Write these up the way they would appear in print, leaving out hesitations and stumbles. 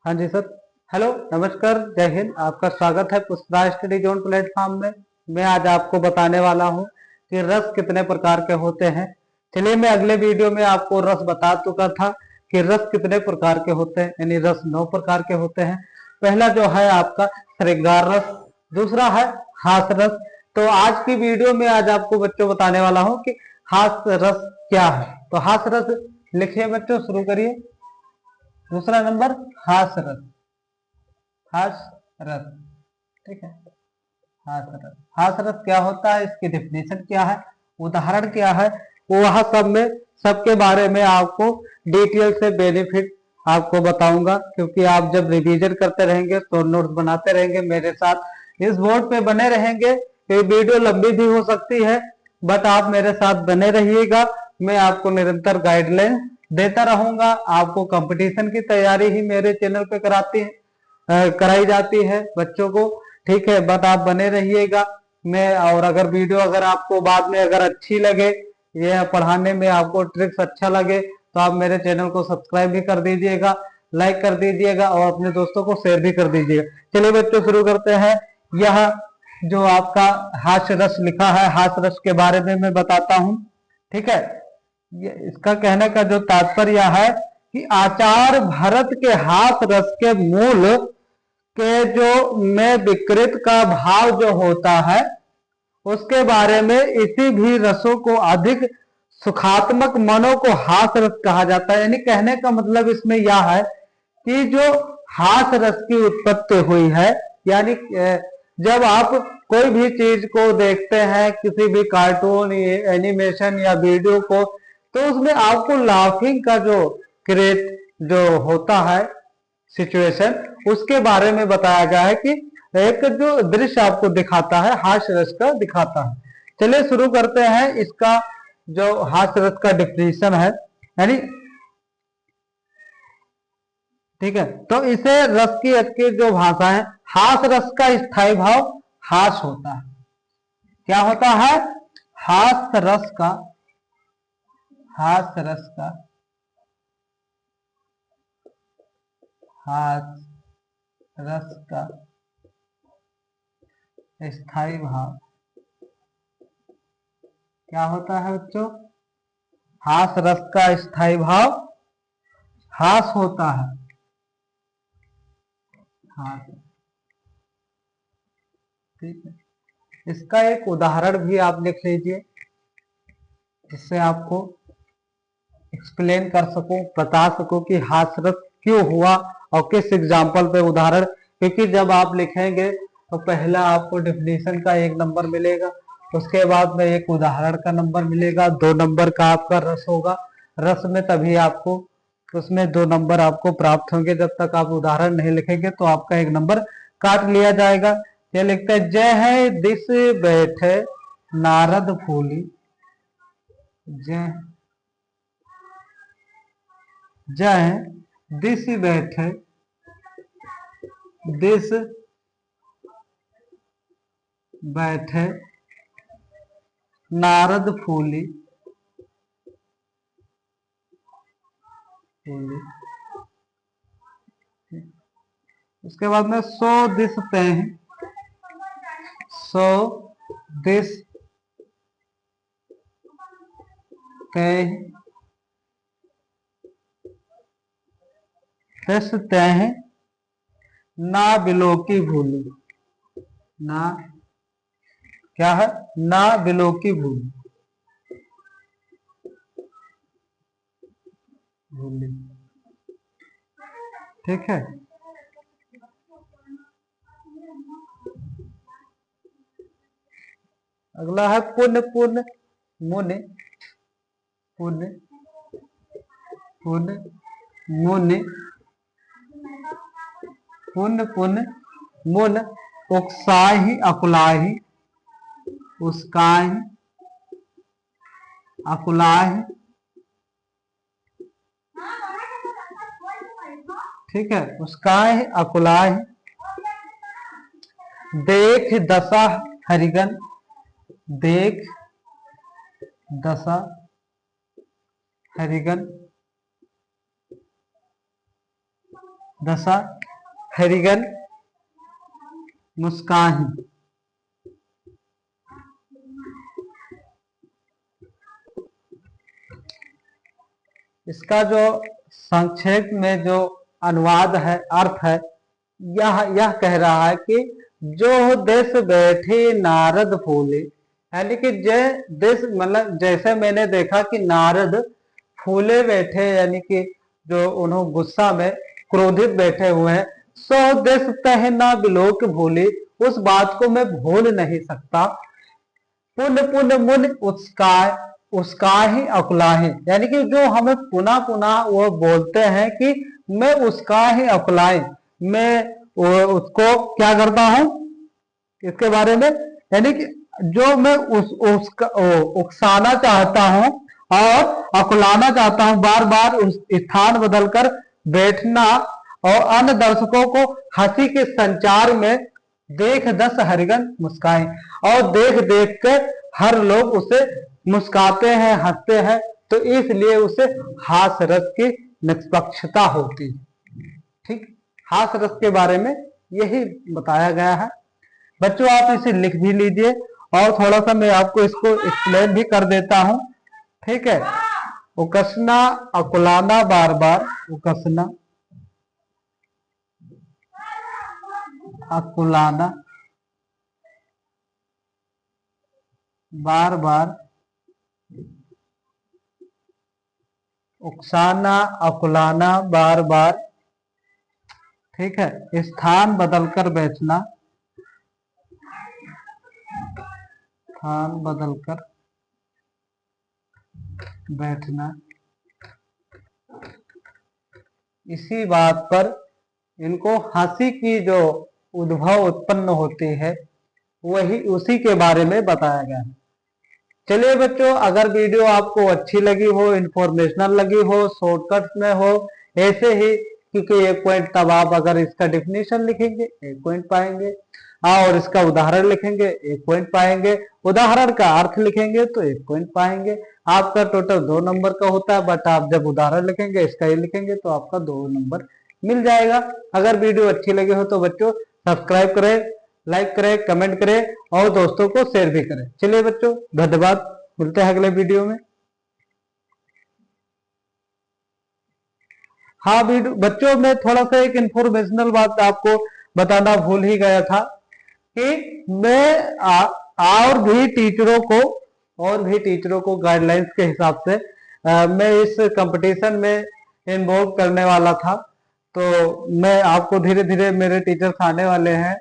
हाँ जी sir. Hello, नमस्कार, जय हिंद। आपका स्वागत है पुष्पराज स्टडी जोन प्लेटफॉर्म में। मैं आज आपको बताने वाला हूँ कि रस कितने प्रकार के होते हैं। चलिए, मैं अगले वीडियो में आपको रस बता चुका था कि रस कितने प्रकार के होते हैं, यानी रस 9 प्रकार के होते हैं। पहला जो है आपका श्रृंगार रस, दूसरा है हास रस। तो आज की वीडियो में आज आपको बच्चों बताने वाला हूँ कि हास रस क्या है। तो हास रस लिखिए बच्चों, शुरू करिए। दूसरा नंबर हास रस। हास रस, ठीक है। हास रस, हास रस क्या होता है, इसकी डेफिनेशन क्या है, उदाहरण क्या है, वो वह सब में सबके बारे में आपको डिटेल से बेनिफिट आपको बताऊंगा। क्योंकि आप जब रिवीजन करते रहेंगे तो नोट्स बनाते रहेंगे मेरे साथ, इस बोर्ड पे बने रहेंगे। ये वीडियो लंबी भी हो सकती है, बट आप मेरे साथ बने रहिएगा। मैं आपको निरंतर गाइडलाइन देता रहूंगा। आपको कंपटीशन की तैयारी ही मेरे चैनल पे कराई जाती है बच्चों को, ठीक है। बट आप बने रहिएगा। मैं और अगर वीडियो अगर आपको बाद में अगर अच्छी लगे, ये पढ़ाने में आपको ट्रिक्स अच्छा लगे, तो आप मेरे चैनल को सब्सक्राइब भी कर दीजिएगा, लाइक कर दीजिएगा और अपने दोस्तों को शेयर भी कर दीजिएगा। चलिए बच्चों, शुरू करते हैं। यह जो आपका हास्य रस लिखा है, हास्य रस के बारे में मैं बताता हूँ, ठीक है। इसका कहने का जो तात्पर्य है कि आचार भरत के हास रस के मूल के जो में विकृत का भाव जो होता है, उसके बारे में इसी भी रसों को अधिक सुखात्मक मनों को हास रस कहा जाता है। यानी कहने का मतलब इसमें यह है कि जो हास रस की उत्पत्ति हुई है, यानी जब आप कोई भी चीज को देखते हैं, किसी भी कार्टून, एनिमेशन या वीडियो को, तो उसमें आपको लाफिंग का जो क्रिएट जो होता है सिचुएशन, उसके बारे में बताया गया है कि एक जो दृश्य आपको दिखाता है हास्य रस का दिखाता है। चलिए शुरू करते हैं। इसका जो हास्य रस का डिफिनेशन है, यानी ठीक है, तो इसे रस की अच्छी जो भाषा है, हास रस का स्थायी भाव हास होता है। क्या होता है? हास रस का, हास रस का, हास रस का स्थायी भाव क्या होता है बच्चों? हास रस का स्थायी भाव हास होता है। हास, ठीक है। इसका एक उदाहरण भी आप लिख लीजिए, जिससे आपको एक्सप्लेन कर सकूं, बता सकूं कि हास्यरस क्यों हुआ और किस एग्जाम्पल पे उदाहरण। क्योंकि जब आप लिखेंगे तो पहला आपको डेफिनेशन का 1 नंबर मिलेगा, उसके बाद में एक उदाहरण का नंबर मिलेगा, 2 नंबर का आपका रस होगा। रस में तभी आपको उसमें 2 नंबर आपको प्राप्त होंगे। जब तक आप उदाहरण नहीं लिखेंगे तो आपका 1 नंबर काट लिया जाएगा। ये लिखते हैं, जय है दिस बैठे नारद फूली, जय जय दिस बैठे, दिस बैठे नारद फूली, फूली। उसके बाद में सो दिस तह, सो दिस तह, तस तह ना बिलो की भूली, ना क्या है? ना बिलो की भूली, भूली, ठीक है। अगला है पुण्य, पुण्य मुनि, पुण्य, पुण्य मुनि, पुण्य पुण्य मुन, उकसाही अकुलाही, उसकाही अकुलाही, ठीक है। उसकाही अकुलाही, देख दशा हरिगन, देख दशा हरिगन, दशा हरिगन मुस्काही। इसका जो संक्षेप में जो अनुवाद है, अर्थ है, यह कह रहा है कि जो देश बैठे नारद फूले, यानी कि देश मतलब जैसे मैंने देखा कि नारद फूले बैठे, यानी कि जो उन्होंने गुस्सा में क्रोधित बैठे हुए हैं, सो देश तह ना बिलोक भूले, उस बात को मैं भूल नहीं सकता। पुन पुन मुन उसका ही अकुलाहे, यानी कि जो हमें पुनः पुनः वो बोलते हैं कि मैं उसका ही अकुलाए, मैं उसको क्या करता हूं इसके बारे में, यानी कि जो मैं उसका उकसाना चाहता हूं और अकुलाना चाहता हूं, बार बार उस स्थान बदलकर बैठना और अन्य दर्शकों को हंसी के संचार में देख दस हरिगन मुस्काए, और देख देख के हर लोग उसे मुस्काते हैं, हंसते हैं, तो इसलिए उसे हास रस की निष्पक्षता होती है। ठीक, हास रस के बारे में यही बताया गया है। बच्चों आप इसे लिख भी लीजिए और थोड़ा सा मैं आपको इसको एक्सप्लेन भी कर देता हूं। ठीक है, उकसना अकुलाना, बार बार उकसना अकुलाना, बार बार उकसाना अकुलाना, बार बार, ठीक है, स्थान बदलकर बैठना, स्थान बदलकर बैठना, इसी बात पर इनको हंसी की जो उद्भव उत्पन्न होती है वही उसी के बारे में बताया गया है। चलिए बच्चों, अगर वीडियो आपको अच्छी लगी हो, इंफॉर्मेशनल लगी हो, शॉर्टकट में हो, ऐसे ही, क्योंकि एक पॉइंट तब आप अगर इसका डिफिनेशन लिखेंगे 1 पॉइंट पाएंगे, और इसका उदाहरण लिखेंगे 1 पॉइंट पाएंगे, उदाहरण का अर्थ लिखेंगे तो 1 पॉइंट पाएंगे। आपका टोटल 2 नंबर का होता है, बट आप जब उदाहरण लिखेंगे, इसका ये लिखेंगे तो आपका 2 नंबर मिल जाएगा। अगर वीडियो अच्छी लगी हो तो बच्चों सब्सक्राइब करें, लाइक करें, कमेंट करें और दोस्तों को शेयर भी करें। चलिए बच्चों, धन्यवाद, मिलते हैं अगले वीडियो में। हाँ बच्चों, मैं थोड़ा सा एक इंफॉर्मेशनल बात आपको बताना भूल ही गया था कि मैं और भी टीचरों को गाइडलाइंस के हिसाब से मैं इस कंपटीशन में इन्वॉल्व करने वाला था। तो मैं आपको धीरे धीरे, मेरे टीचर्स आने वाले हैं,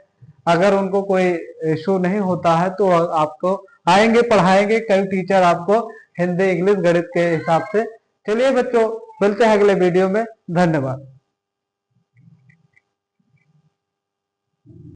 अगर उनको कोई इशू नहीं होता है तो आपको आएंगे, पढ़ाएंगे कई टीचर आपको हिंदी इंग्लिश गणित के हिसाब से। चलिए बच्चों, मिलते हैं अगले वीडियो में, धन्यवाद।